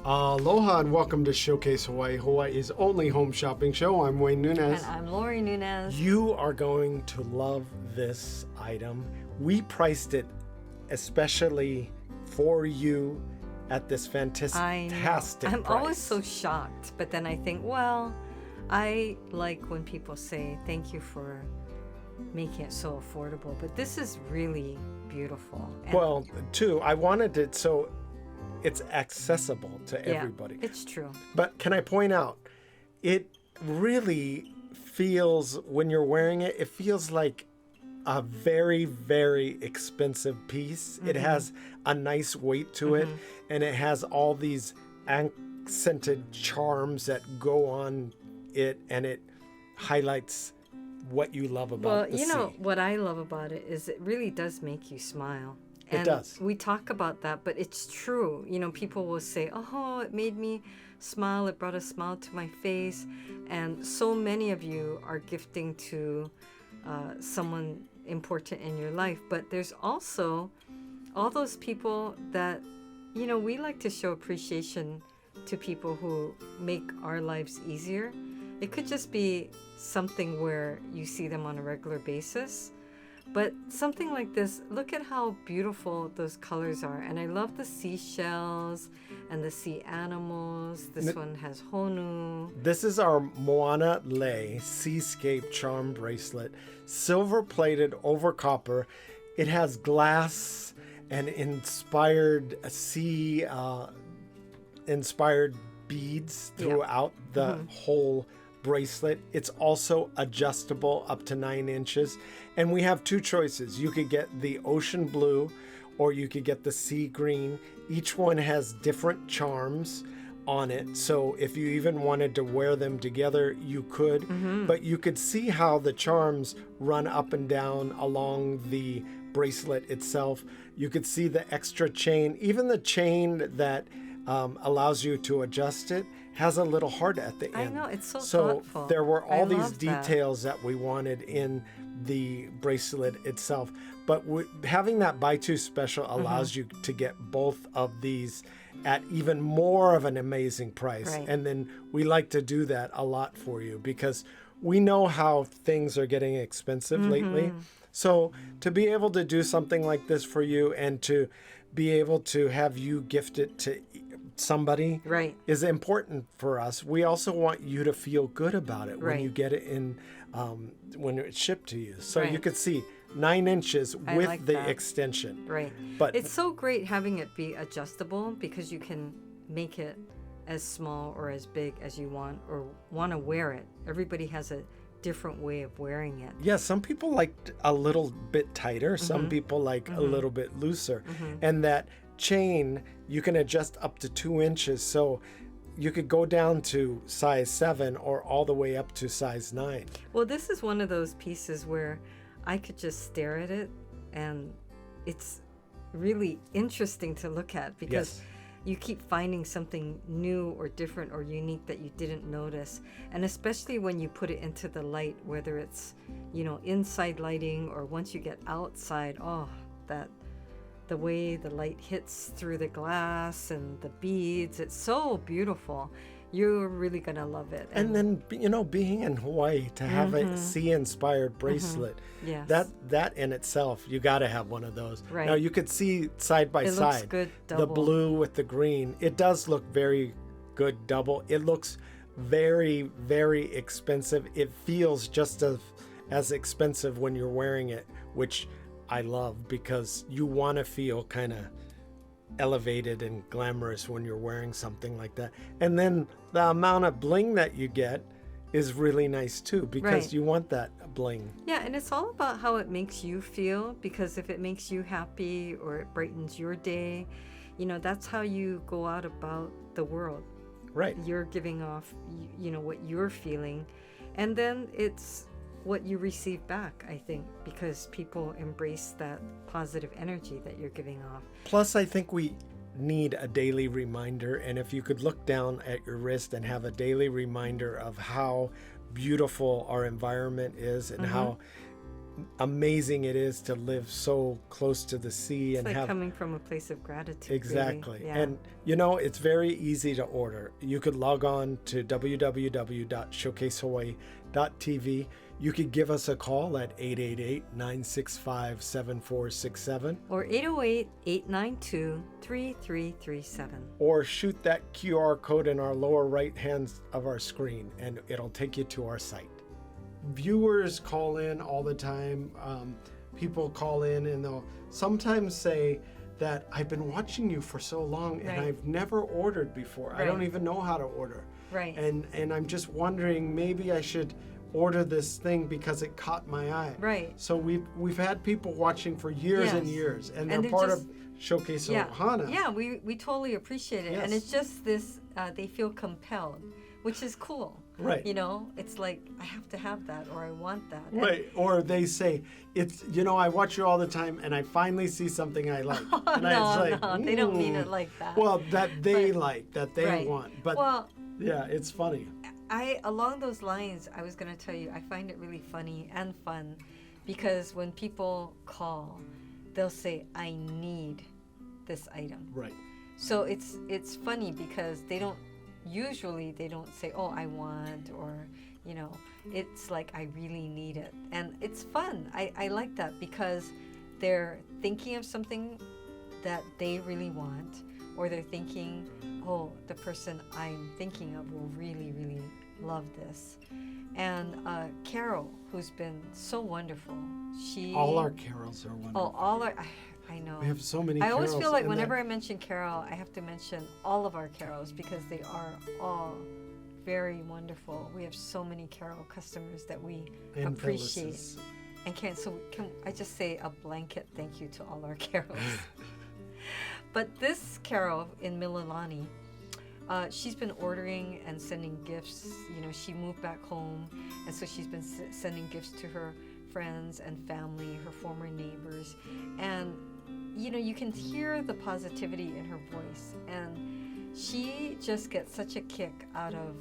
Aloha and welcome to Showcase Hawaii, Hawaii's only home shopping show. I'm Wayne Nunez. And I'm Lori Nunez. You are going to love this item. We priced it especially for you at this fantastic I'm price. always so shocked, but then I think, well, I like when people say thank you for making it so affordable, but this is really beautiful. And Well, too, I wanted it so it's accessible to yeah, everybody. it's true. But can I point out, it really feels, when you're wearing it, it feels like a very, very expensive piece. It has a nice weight to it, and it has all these accented charms that go on it, and it highlights what you love about Well, the you know, sea. what I love about it is it really does make you smile. It And does. we talk about that, but it's true. You know, people will say, oh, it made me smile. It brought a smile to my face. And so many of you are gifting to someone important in your life. But there's also all those people that, you know, we like to show appreciation to people who make our lives easier. It could just be something where you see them on a regular basis. But something like this, look at how beautiful those colors are. And I love the seashells and the sea animals. This one has honu. This is our Moana Lei Seascape Charm Bracelet, silver plated over copper. It has glass and inspired sea inspired beads throughout the whole bracelet. It's also adjustable up to 9 inches. And we have two choices. You could get the ocean blue or you could get the sea green. Each one has different charms on it. So if you even wanted to wear them together, you could. But you could see how the charms run up and down along the bracelet itself. You could see the extra chain. Even the chain that allows you to adjust it has a little heart at the end. I know, it's so thoughtful. There were all I these love that. details that we wanted in the bracelet itself. But having that buy two special allows you to get both of these at even more of an amazing price. Right. And then we like to do that a lot for you because we know how things are getting expensive lately. So to be able to do something like this for you and to be able to have you gift it to somebody Right. is important for us. We also want you to feel good about it when Right. you get it in, when it's shipped to you. So you Right. could see 9 inches I with like the that. extension. Right. But It's so great having it be adjustable because you can make it as small or as big as you want or want to wear it. Everybody has a different way of wearing it. yeah, some people like a little bit tighter. Some people like a little bit looser. And that chain, you can adjust up to 2 inches. So you could go down to size 7 or all the way up to size 9. Well, this is one of those pieces where I could just stare at it and it's really interesting to look at because Yes. you keep finding something new or different or unique that you didn't notice. And especially when you put it into the light, whether it's, you know, inside lighting or once you get outside, the way the light hits through the glass and the beads, it's so beautiful. You're really gonna love it. And then, you know, being in Hawaii, to have a sea-inspired bracelet, Yes. that in itself, you got to have one of those. Right. Now, you could see side by It looks side, good the double. blue with the green. It does look very good double. It looks very, very expensive. It feels just as expensive when you're wearing it, which I love because you want to feel kind of elevated and glamorous when you're wearing something like that. And then the amount of bling that you get is really nice too because Right. you want that bling. Yeah, and it's all about how it makes you feel because if it makes you happy or it brightens your day, you know, that's how you go out about the world. Right. You're giving off, you know, what you're feeling. And then it's what you receive back, I think, because people embrace that positive energy that you're giving off. Plus, I think we need a daily reminder. And if you could look down at your wrist and have a daily reminder of how beautiful our environment is and how amazing it is to live so close to the sea It's and like have coming from a place of gratitude. exactly. Really. Yeah. And it's very easy to order. You could log on to www.showcasehawaii.tv. You could give us a call at 888-965-7467 or 808-892-3337. or shoot that QR code in our lower right hand of our screen and it'll take you to our site. Viewers call in all the time. People call in and they'll sometimes say that I've been watching you for so long and Right. I've never ordered before. I don't Right. even know how to order. Right. And I'm just wondering, maybe I should order this thing because it caught my eye. Right. So we've had people watching for years and Yes. years, and And they're they're part just- of Showcase Yeah. Ohana. Yeah, we totally appreciate it. And Yes. it's just this, they feel compelled, which is cool. Right. It's like, I have to have that or I want that. And- Right. Or they say, it's, I watch you all the time and I finally see something I like. And no, they don't mean it like that. Well, that they But- like, that they Right. want. But Well, yeah, it's funny. along those lines, I was going to tell you, I find it really funny and fun because when people call, they'll say, I need this item. Right. So it's funny because they don't say, oh, I want, or, it's like, I really need it. And it's fun. I like that because they're thinking of something that they really want, or they're thinking, oh, the person I'm thinking of will really, really love this. And Carol, who's been so wonderful, All our carols are wonderful. I know. We have so many I carols. always feel like and whenever I mention Carol, I have to mention all of our carols because they are all very wonderful. We have so many Carol customers that we and appreciate. Phyllis's. And can I just say a blanket thank you to all our carols? But this Carol in Mililani, she's been ordering and sending gifts. She moved back home, and so she's been sending gifts to her friends and family, her former neighbors. And, you can hear the positivity in her voice. And she just gets such a kick out of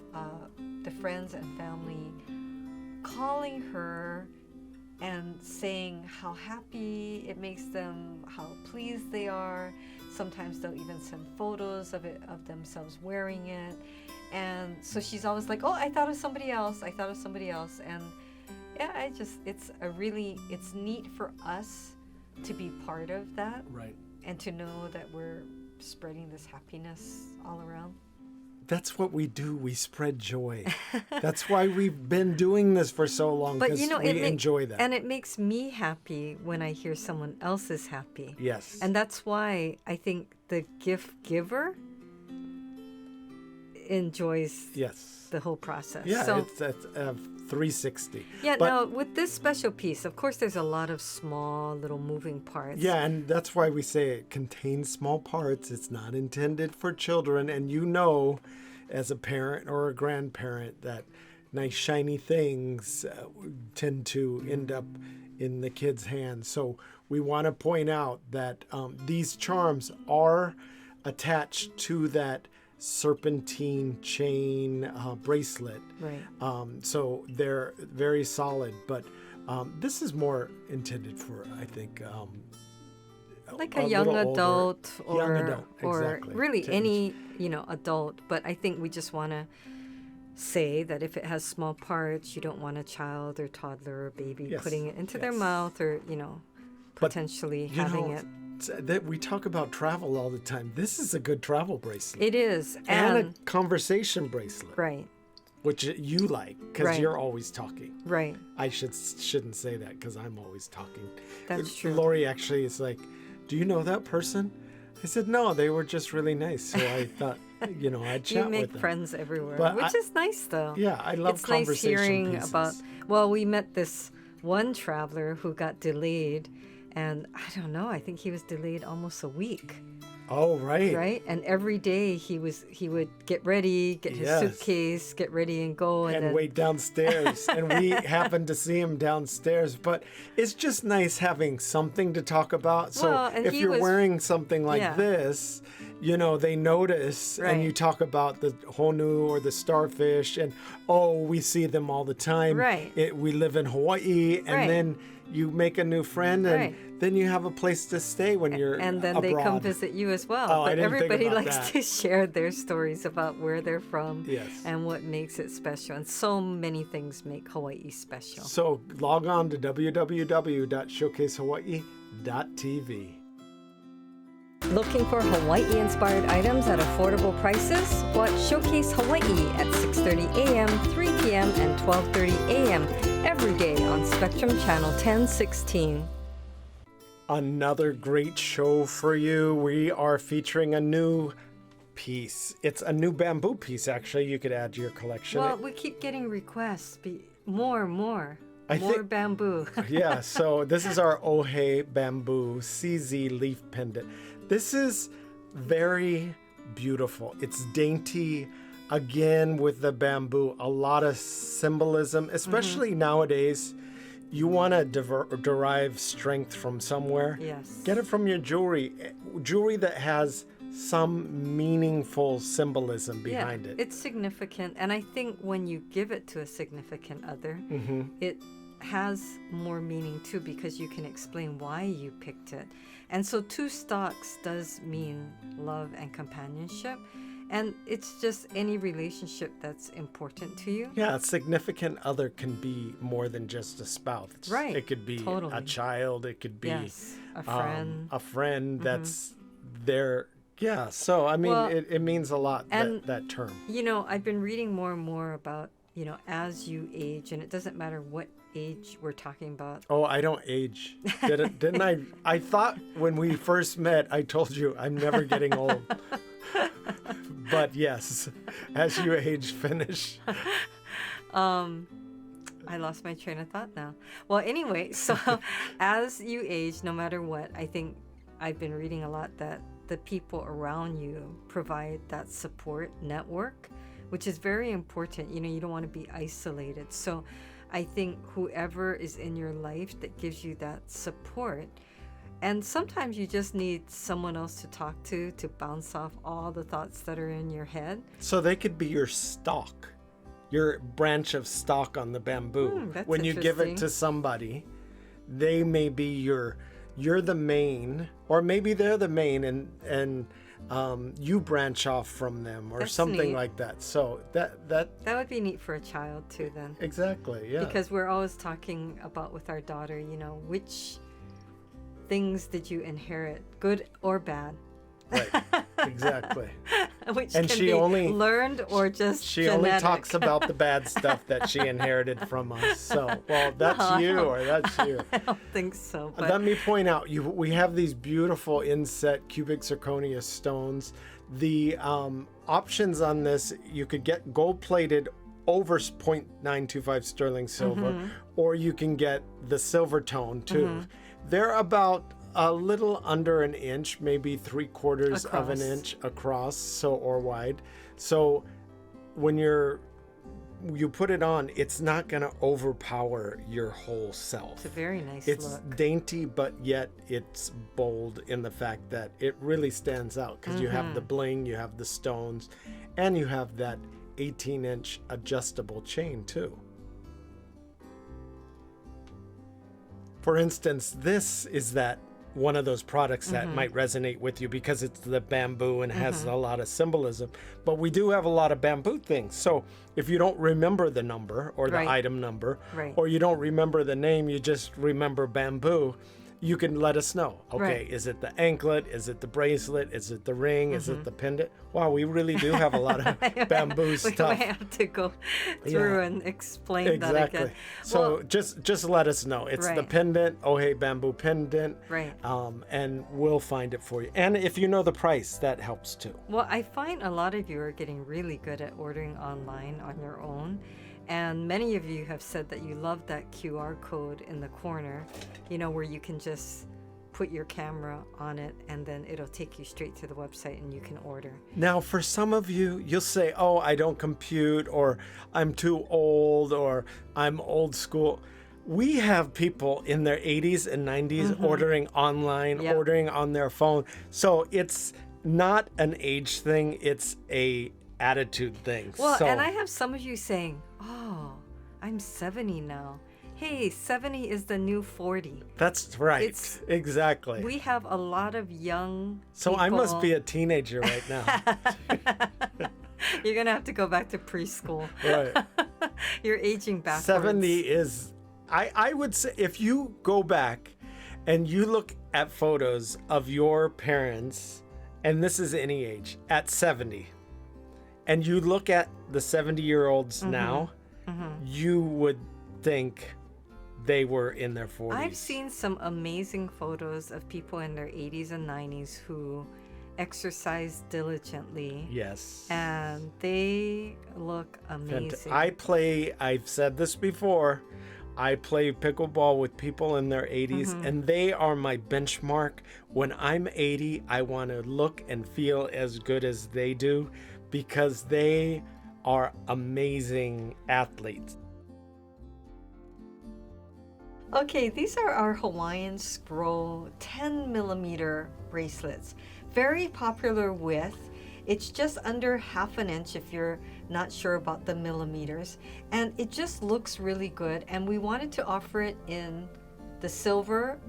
the friends and family calling her and saying how happy it makes them, how pleased they are. Sometimes they'll even send photos of themselves wearing it. And so she's always like, oh, I thought of somebody else. And yeah, it's neat for us to be part of that. Right. And to know that we're spreading this happiness all around. That's what we do. We spread joy. That's why we've been doing this for so long, because we enjoy that. And it makes me happy when I hear someone else is happy. Yes. And that's why I think the gift giver enjoys the whole process. Yeah, so, it's 360. Yeah, But- now with this special piece, of course, there's a lot of small little moving parts. Yeah, and that's why we say it contains small parts. It's not intended for children. And as a parent or a grandparent, that nice shiny things tend to end up in the kids' hands. So we want to point out that these charms are attached to that serpentine chain bracelet. Right. So they're very solid, but this is more intended for, I think, like a young adult, or really any adult. But I think we just want to say that if it has small parts, you don't want a child or toddler or baby putting it into their mouth or potentially having it. That we talk about travel all the time. This is a good travel bracelet. It is, and a conversation bracelet, right? Which you like because you're always talking. Right. I shouldn't say that because I'm always talking. That's true. Lori actually is like, "Do you know that person?" I said, "No, they were just really nice." So I thought, I'd chat with them. You make friends everywhere, But which is nice, though. Yeah, I love it's conversation nice hearing pieces. about. Well, we met this one traveler who got delayed, and I don't know. I think he was delayed almost a week. Oh, right. Right, and every day he would get ready, get his suitcase, get ready and go, and then wait downstairs. And we happened to see him downstairs. But it's just nice having something to talk about. So Well, and if he you're was- wearing something like Yeah. this, you know, they notice, and you talk about the honu or the starfish, and we see them all the time. Right. We live in Hawaii, and then you make a new friend, and then you have a place to stay when you're and then abroad. They come visit you as well. Oh, but I didn't everybody think about likes that. to share their stories about where they're from Yes. and what makes it special. And so many things make Hawaii special. So log on to www.showcasehawaii.tv. Looking for Hawaii-inspired items at affordable prices? Watch Showcase Hawaii at 6:30 a.m., 3 p.m., and 12:30 a.m. every day on Spectrum Channel 1016. Another great show for you. We are featuring a new piece. It's a new bamboo piece, actually. You could add to your collection. Well, we keep getting requests. More I more think- bamboo. Yeah, so this is our Ohe bamboo CZ leaf pendant. This is very beautiful. It's dainty, again, with the bamboo. A lot of symbolism, especially nowadays. You want to derive strength from somewhere. Yes. Get it from your jewelry. Jewelry that has some meaningful symbolism behind it. It's significant. And I think when you give it to a significant other, it has more meaning too, because you can explain why you picked it. And so 2 stalks does mean love and companionship. And it's just any relationship that's important to you. Yeah, a significant other can be more than just a spouse. Right. It could be Totally. a child. It could be A friend. a friend that's there. Yeah. So, I mean, Well, it means a lot, and- that term. You know, I've been reading more and more about, you know, as you age, and it doesn't matter what age we're talking about. Oh, I don't age. Didn't I? I thought when we first met, I told you I'm never getting old. But yes, as you age, finish. I lost my train of thought now. Well, anyway, so as you age, no matter what, I think I've been reading a lot that the people around you provide that support network, which is very important. You know, you don't want to be isolated. So I think whoever is in your life that gives you that support, and sometimes you just need someone else to talk to bounce off all the thoughts that are in your head. So they could be your stalk, your branch of stalk on the bamboo. That's when you give it interesting. to somebody, they may be you're the main, or maybe they're the main, and you branch off from them, or That's something neat. like that. So that That would be neat for a child too, then. exactly, yeah. Because we're always talking about with our daughter, you know, which things did you inherit, good or bad? Right, exactly. Which And can she be only- learned or just She genetic. only talks about the bad stuff that she inherited from us. So, well, that's No, I you, don't- or that's you. I don't think so. But Let me point out, we have these beautiful inset cubic zirconia stones. The options on this, you could get gold-plated over 0.925 sterling silver, or you can get the silver tone too. They're about a little under an inch, maybe 3/4 of an Across. inch across, so or wide. So when you put it on, it's not going to overpower your whole self. it's a very nice It's look. dainty, but yet it's bold in the fact that it really stands out because you have the bling, you have the stones, and you have that 18-inch adjustable chain too. For instance, this is that one of those products that might resonate with you because it's the bamboo and has a lot of symbolism. But we do have a lot of bamboo things. So if you don't remember the number or the Right. item number, Right. or you don't remember the name, you just remember bamboo, you can let us know. Okay, Right. is it the anklet? Is it the bracelet? Is it the ring? Is it the pendant? Wow, we really do have a lot of bamboo We stuff. might have to go through Yeah. and explain that Exactly. again. So Well, just let us know. It's the Right. pendant, Ohe bamboo pendant. Right. And we'll find it for you. And if you know the price, that helps too. Well, I find a lot of you are getting really good at ordering online on your own. And many of you have said that you love that QR code in the corner, you know, where you can just put your camera on it and then it'll take you straight to the website and you can order. Now, for some of you, you'll say, oh, I don't compute, or I'm too old, or I'm old school. We have people in their 80s and 90s ordering online, Yep. ordering on their phone. So it's not an age thing. It's a attitude thing. Well, so, and I have some of you saying, "Oh, I'm 70 now." Hey, 70 is the new 40. that's right. Exactly. We have a lot of young So I must people. be a teenager right now. You're gonna have to go back to preschool. Right. You're aging backwards. 70 is, I would say, if you go back and you look at photos of your parents, and this is any age, at 70, and you look at the 70-year-olds now, you would think they were in their 40s. I've seen some amazing photos of people in their 80s and 90s who exercise diligently. Yes. And they look amazing. I've said this before, I play pickleball with people in their 80s, and they are my benchmark. When I'm 80, I want to look and feel as good as they do because they are amazing athletes. Okay, these are our Hawaiian scroll 10 millimeter bracelets. Very popular width. It's just under 1/2 inch if you're not sure about the millimeters. And it just looks really good. And we wanted to offer it in the silver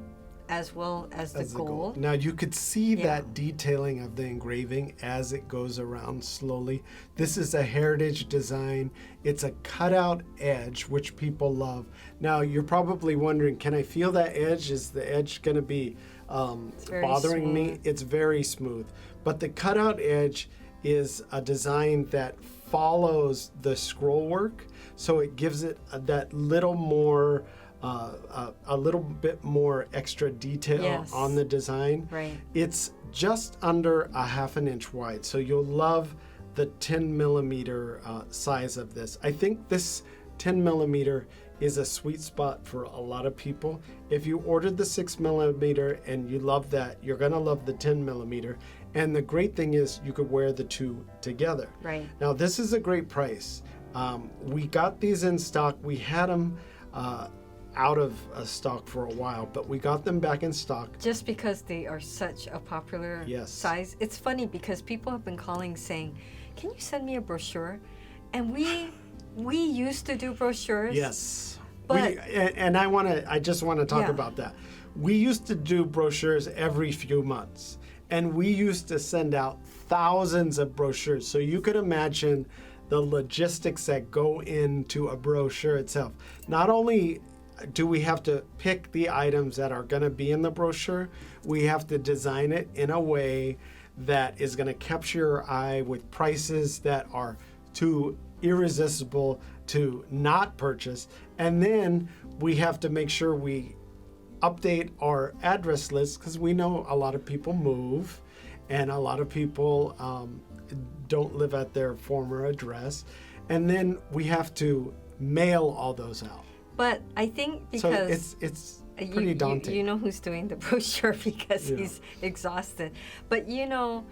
as well as the gold. Now you could see that detailing of the engraving as it goes around slowly. This is a heritage design. It's a cutout edge, which people love. Now you're probably wondering, can I feel that edge? Is the edge going to be bothering me? It's very smooth. But the cutout edge is a design that follows the scroll work, so it gives it that little more a little bit more extra detail on the design. Right. It's just under 1/2 inch wide, so you'll love the 10 millimeter size of this. I think this 10 millimeter is a sweet spot for a lot of people. If you ordered the 6 millimeter and you love that, you're gonna love the 10 millimeter. And the great thing is you could wear the two together. Right. Now this is a great price. We got these in stock. We had them out of stock for a while, but we got them back in stock. Just because they are such a popular size. It's funny because people have been calling saying, "Can you send me a brochure?" And we used to do brochures. Yes. But I just want to talk about that. We used to do brochures every few months, and we used to send out thousands of brochures. So you could imagine the logistics that go into a brochure itself. Not only do we have to pick the items that are going to be in the brochure, we have to design it in a way that is going to capture your eye with prices that are too irresistible to not purchase. And then we have to make sure we update our address list, because we know a lot of people move and a lot of people don't live at their former address. And then we have to mail all those out. But I think because so it's pretty daunting. You know who's doing the brochure because he's exhausted. But you know,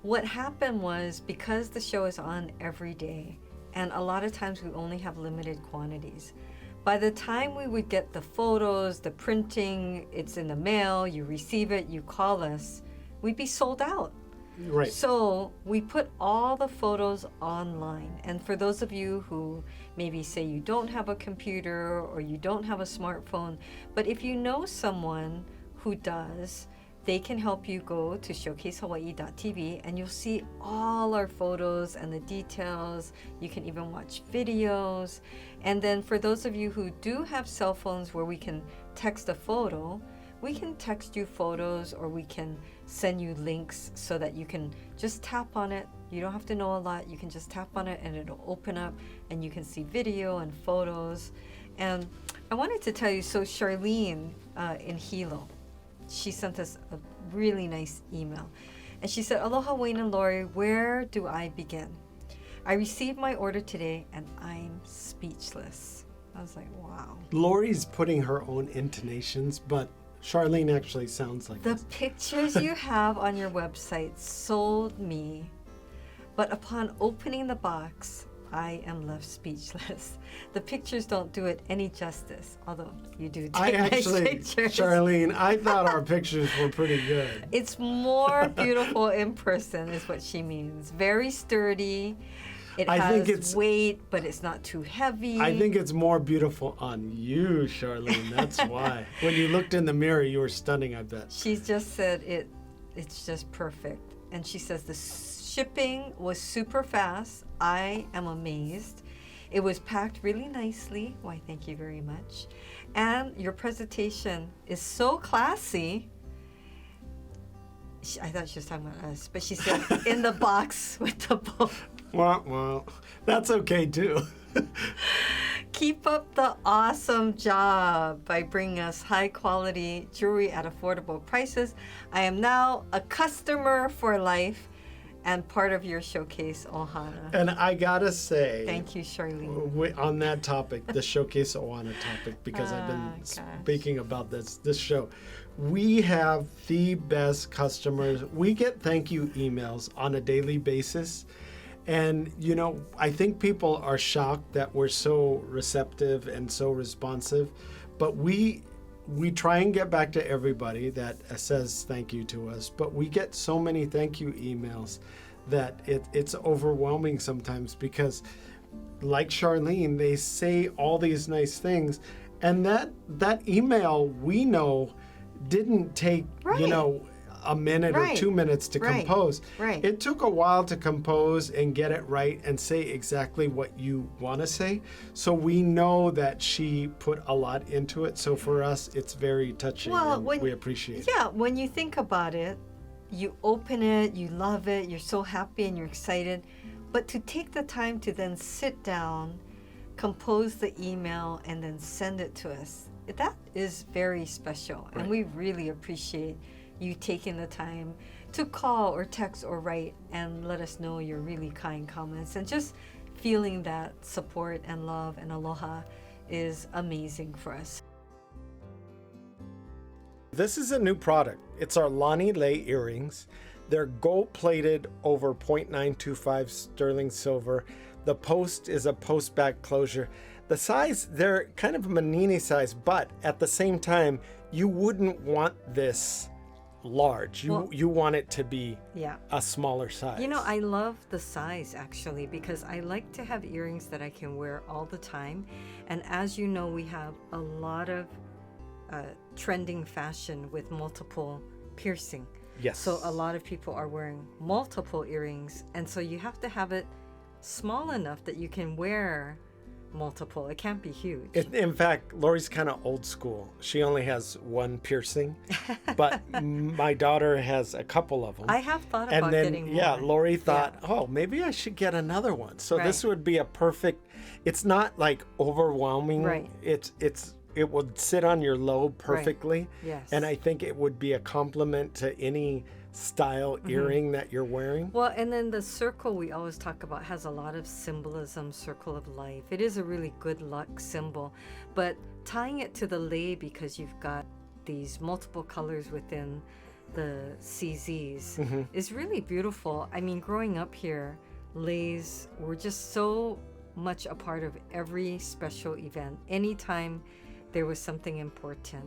what happened was because the show is on every day, and a lot of times we only have limited quantities. By the time we would get the photos, the printing, it's in the mail, you receive it, you call us, we'd be sold out. Right. So we put all the photos online. And for those of you who maybe say you don't have a computer or you don't have a smartphone, but if you know someone who does, they can help you go to showcasehawaii.tv and you'll see all our photos and the details. You can even watch videos. And then for those of you who do have cell phones where we can text a photo, we can text you photos or we can send you links so that you can just tap on it. You don't have to know a lot. You can just tap on it and it'll open up and you can see video and photos. And I wanted to tell you, so Charlene in Hilo, she sent us a really nice email. And she said, "Aloha, Wayne and Lori, where do I begin? I received my order today and I'm speechless." I was like, wow. Lori's putting her own intonations, but Charlene actually sounds like the this. pictures you have on your website sold me, but upon opening the box, I am left speechless. The pictures don't do it any justice, although you do I take nice actually, pictures. Charlene, I thought our pictures were pretty good. It's more beautiful in person is what she means. Very sturdy. It has weight, but it's not too heavy. I think it's more beautiful on you, Charlene. That's why. When you looked in the mirror, you were stunning, I bet. She just said it's just perfect. And she says the shipping was super fast. I am amazed. It was packed really nicely. Why, thank you very much. And your presentation is so classy. I thought she was talking about us, but she said in the box with the book. Well, that's okay too. Keep up the awesome job by bringing us high quality jewelry at affordable prices. I am now a customer for life and part of your showcase, Ohana. And I gotta say, thank you, Charlene. On that topic, the showcase Ohana topic, because I've been speaking about this show. We have the best customers. We get thank you emails on a daily basis. And, you know, I think people are shocked that we're so receptive and so responsive. But we try and get back to everybody that says thank you to us. But we get so many thank you emails that it's overwhelming sometimes because, like Charlene, they say all these nice things. And that email, we know, didn't take, you know, a minute or 2 minutes to compose. Right. It took a while to compose and get it right and say exactly what you want to say. So we know that she put a lot into it. So for us, it's very touching. Well, we appreciate it. Yeah, when you think about it, you open it, you love it, you're so happy and you're excited. But to take the time to then sit down, compose the email, and then send it to us, that is very special. And we really appreciate you taking the time to call or text or write and let us know your really kind comments, and just feeling that support and love and aloha is amazing for us. This is a new product. It's our Moana Lei earrings. They're gold plated over 0.925 sterling silver. The post is a post back closure. The size, they're kind of a manini size, but at the same time, you wouldn't want this large. You want it to be a smaller size. You know, I love the size actually, because I like to have earrings that I can wear all the time. And as you know, we have a lot of trending fashion with multiple piercing. Yes. So a lot of people are wearing multiple earrings, and so you have to have it small enough that you can wear multiple. It can't be huge. In fact, Lori's kind of old school. She only has one piercing, but my daughter has a couple of them. I have thought about getting more. Yeah, Lori thought, oh, maybe I should get another one. So this would be a perfect. It's not like overwhelming. Right. It would sit on your lobe perfectly. Right. Yes. And I think it would be a compliment to any style earring that you're wearing. Well, and then the circle we always talk about has a lot of symbolism, circle of life. It is a really good luck symbol, but tying it to the lei, because you've got these multiple colors within the CZs, is really beautiful. I mean, growing up here, leis were just so much a part of every special event, anytime there was something important.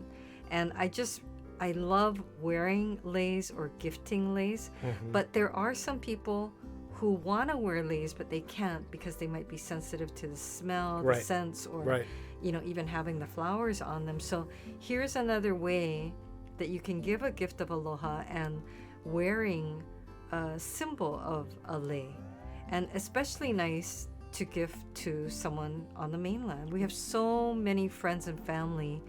And I love wearing leis or gifting leis, but there are some people who want to wear leis, but they can't because they might be sensitive to the smell, the scents, or you know, even having the flowers on them. So here's another way that you can give a gift of aloha and wearing a symbol of a lei, and especially nice to gift to someone on the mainland. We have so many friends and family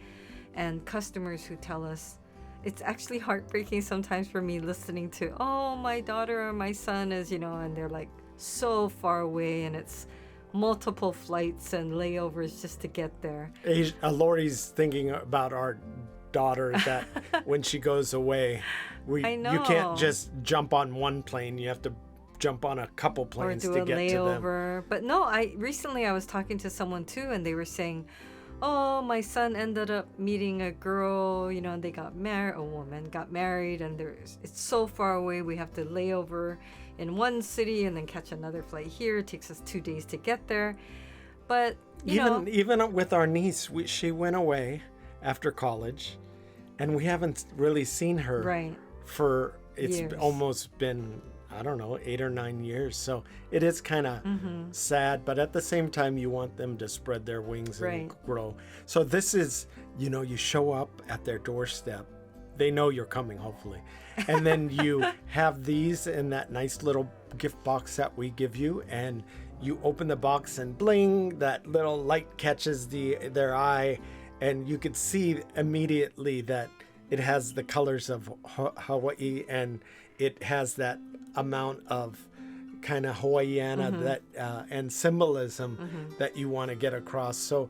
and customers who tell us, it's actually heartbreaking sometimes for me listening to, oh, my daughter or my son is, you know, and they're like so far away, and it's multiple flights and layovers just to get there. Lori's thinking about our daughter that when she goes away, I know. You can't just jump on one plane. You have to jump on a couple planes to get to them. But no, recently I was talking to someone too, and they were saying, oh, my son ended up meeting a girl, you know, and they got married, a woman got married, and it's so far away. We have to lay over in one city and then catch another flight here. It takes us 2 days to get there. But, even with our niece, she went away after college, and we haven't really seen her for, it's years. Almost been, I don't know, 8 or 9 years. So it is kind of sad, but at the same time, you want them to spread their wings and grow. So this is, you show up at their doorstep. They know you're coming, hopefully. And then you have these in that nice little gift box that we give you, and you open the box and bling, that little light catches their eye, and you could see immediately that it has the colors of Hawaii, and it has that amount of kind of Hawaiian that and symbolism that you want to get across. So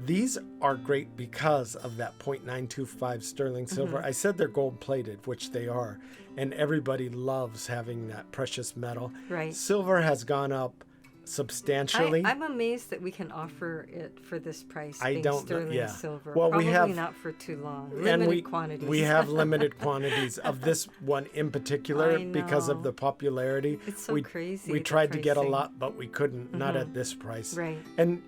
these are great because of that 0.925 sterling silver. I said they're gold plated, which they are, and everybody loves having that precious metal. Right. Silver has gone up substantially. I'm amazed that we can offer it for this price. I don't sterling know. Yeah. silver. Well, Probably we have not for too long. Limited Quantities. We have limited quantities of this one in particular because of the popularity. It's so crazy. We tried to get a lot, but we couldn't. Not at this price. Right. And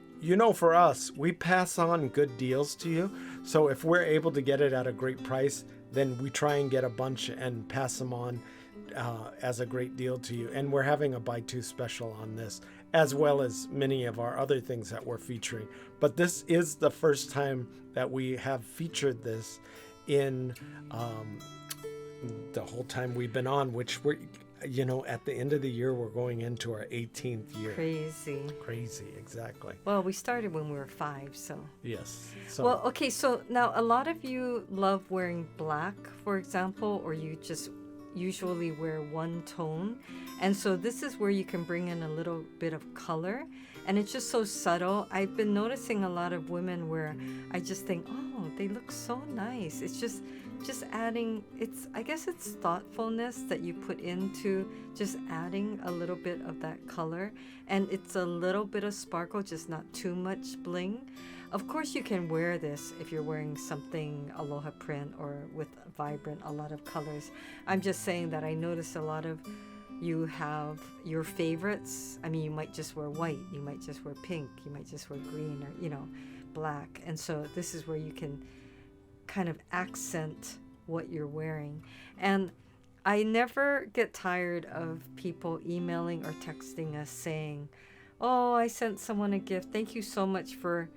for us, we pass on good deals to you. So if we're able to get it at a great price, then we try and get a bunch and pass them on as a great deal to you. And we're having a buy two special on this, as well as many of our other things that we're featuring. But this is the first time that we have featured this in the whole time we've been on, which we're, at the end of the year, we're going into our 18th year. Crazy, exactly. Well, we started when we were 5, so. Yes. Well, okay, so now a lot of you love wearing black, for example, or you just usually wear one tone. And so this is where you can bring in a little bit of color, and it's just so subtle. I've been noticing a lot of women where I just think, oh, they look so nice. It's just adding, I guess it's thoughtfulness that you put into just adding a little bit of that color, and it's a little bit of sparkle, just not too much bling. Of course, you can wear this if you're wearing something Aloha print or with vibrant, a lot of colors. I'm just saying that I notice a lot of you have your favorites. I mean, you might just wear white, you might just wear pink, you might just wear green, or, black. And so this is where you can kind of accent what you're wearing. And I never get tired of people emailing or texting us saying, oh, I sent someone a gift. Thank you so much for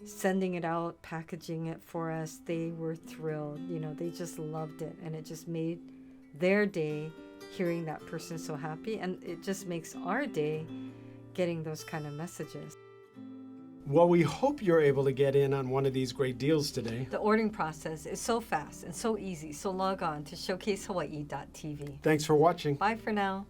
sending it out, packaging it for us. They were thrilled. They just loved it. And it just made their day hearing that person so happy. And it just makes our day getting those kind of messages. Well, we hope you're able to get in on one of these great deals today. The ordering process is so fast and so easy. So log on to showcasehawaii.tv. Thanks for watching. Bye for now.